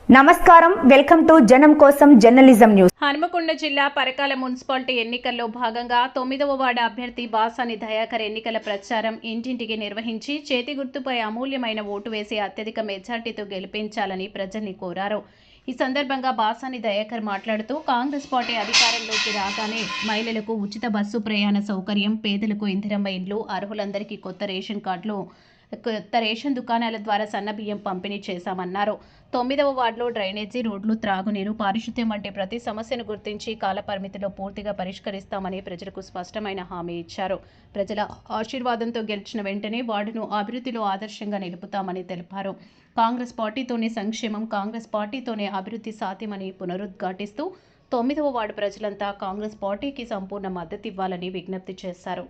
నమస్కారం, welcome to జనం కోసం జర్నలిజం న్యూస్. హనుమకొండ జిల్లా పరకాల మున్సిపాలిటీ ఎన్నికల్లో భాగంగా 9వ వార్డు అభ్యర్థి బాసాని దయాకర్ ఎన్నికల ప్రచారం ఇంటింటికి నిర్వహించి చేతి గుర్తుపై అమూల్యమైన ఓటు వేసి అత్యధిక మెజార్టీతో గెలిపించాలని ప్రజల్ని కోరారు. ఈ సందర్భంగా బాసాని దయాకర్ మాట్లాడుతూ కాంగ్రెస్ పార్టీ అధికారంలోకి రాగానే మహిళలకు ఉచిత బస్సు ప్రయాణ సౌకర్యం, పేదలకు ఇందిరమ్మ ఇండ్లు, అర్హులందరికీ కొత్త రేషన్ కార్డులు, కొత్త రేషన్ దుకాణాల ద్వారా సన్నబియ్యం పంపిణీ చేశామన్నారు. 9వ వార్డులో డ్రైనేజీ, రోడ్లు, త్రాగునీరు, పారిశుద్ధ్యం వంటి ప్రతి సమస్యను గుర్తించి కాలపరిమితిలో పూర్తిగా పరిష్కరిస్తామని ప్రజలకు స్పష్టమైన హామీ ఇచ్చారు. ప్రజల ఆశీర్వాదంతో గెలిచిన వెంటనే వార్డును అభివృద్ధిలో ఆదర్శంగా నిలుపుతామని తెలిపారు. కాంగ్రెస్ పార్టీతోనే సంక్షేమం, కాంగ్రెస్ పార్టీతోనే అభివృద్ధి సాధ్యమని పునరుద్ఘాటిస్తూ 9వ వార్డు ప్రజలంతా కాంగ్రెస్ పార్టీకి సంపూర్ణ మద్దతు ఇవ్వాలని విజ్ఞప్తి చేశారు.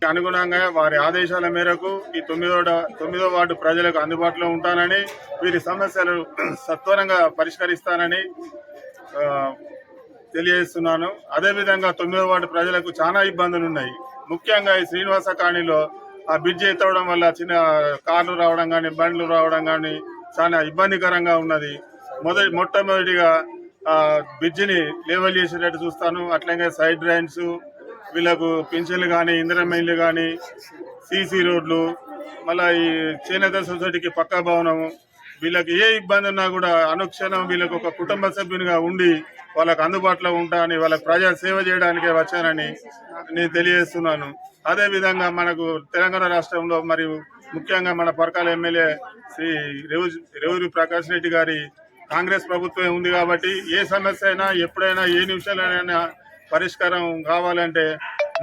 అనుగుణంగా వారి ఆదేశాల మేరకు ఈ 9వ వార్డు ప్రజలకు అందుబాటులో ఉంటానని, వీరి సమస్యలు సత్వరంగా పరిష్కరిస్తానని తెలియజేస్తున్నాను. అదేవిధంగా 9వ వార్డు ప్రజలకు చాలా ఇబ్బందులు ఉన్నాయి. ముఖ్యంగా ఈ శ్రీనివాస కాలనీలో ఆ బ్రిడ్జ్ ఎత్తవడం వల్ల చిన్న కార్లు రావడం కానీ, బండ్లు రావడం కానీ చాలా ఇబ్బందికరంగా ఉన్నది. మొట్టమొదటిగా బ్రిడ్జిని లెవెల్ చేసేటట్టు చూస్తాను. అట్లాగే సైడ్ డ్రైన్స్, వీళ్ళకు పింఛన్లు కానీ, ఇందిరమ్మ ఇళ్ళు కానీ, సీసీ రోడ్లు, మళ్ళీ ఈ చేనేత సొసైటీకి పక్కా భవనము, వీళ్ళకి ఏ ఇబ్బంది ఉన్నా కూడా అనుక్షణం వీళ్ళకు ఒక కుటుంబ సభ్యునిగా ఉండి వాళ్ళకు అందుబాటులో ఉంటానని, వాళ్ళకి ప్రజా సేవ చేయడానికే వచ్చానని నేను తెలియజేస్తున్నాను. అదేవిధంగా మనకు తెలంగాణ రాష్ట్రంలో మరియు ముఖ్యంగా మన పరకాల ఎమ్మెల్యే శ్రీ రేవూరి ప్రకాష్ రెడ్డి గారి కాంగ్రెస్ ప్రభుత్వం ఉంది కాబట్టి ఏ సమస్య అయినా ఎప్పుడైనా ఏ నిమిషాలైనా పరిష్కారం కావాలంటే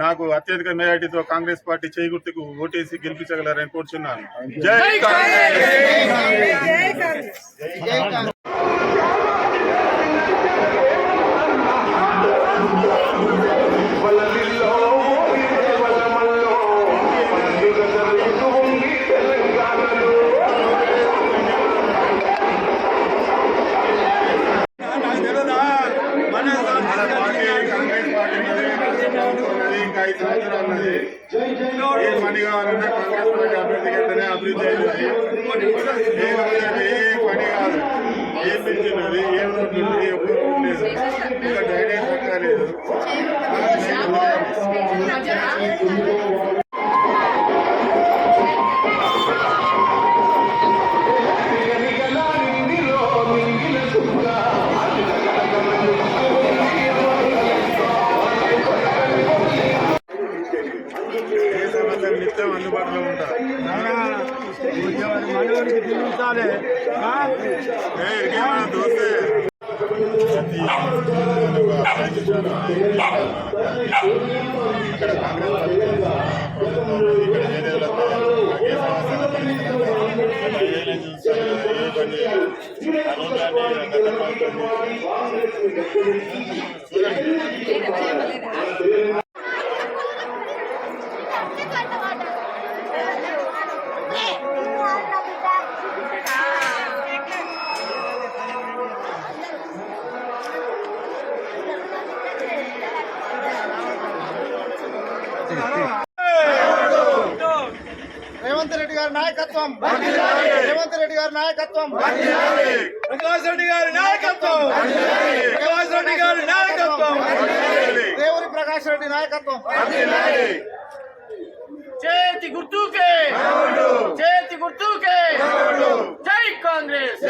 నాకు అత్యధిక మెజారిటీతో కాంగ్రెస్ పార్టీ చేయి గుర్తుకు ఓటేసి గెలిపించగలరని కోరుచున్నాను. జై కాంగ్రెస్. ఏ పని కావాలన్నా కాంగ్రెస్ పార్టీ అభివృద్ధికి వెళ్తేనే అభివృద్ధి అవుతుంది. ఏ పని కాదు, ఏ పెన్షన్ ఉంది, ఏ రోడ్డు ఉంది, ఏ రోడ్డు లేదు, ఇంకా డ్రైనేజ్ పక్కా లేదు. నిత్యం అందుబాటులో ఉంటారు. దోస్తే అక్కడ రేవంత్ రెడ్డి గారి నాయకత్వం, రేవంత్ రెడ్డి గారి నాయకత్వం, ప్రకాష్ రెడ్డి గారి నాయకత్వం, ప్రకాష్ రెడ్డి గారి నాయకత్వం, రేవూరి ప్రకాష్ రెడ్డి నాయకత్వం. చేతి గుర్తుకే, చేతి గుర్తుకే, జై కాంగ్రెస్.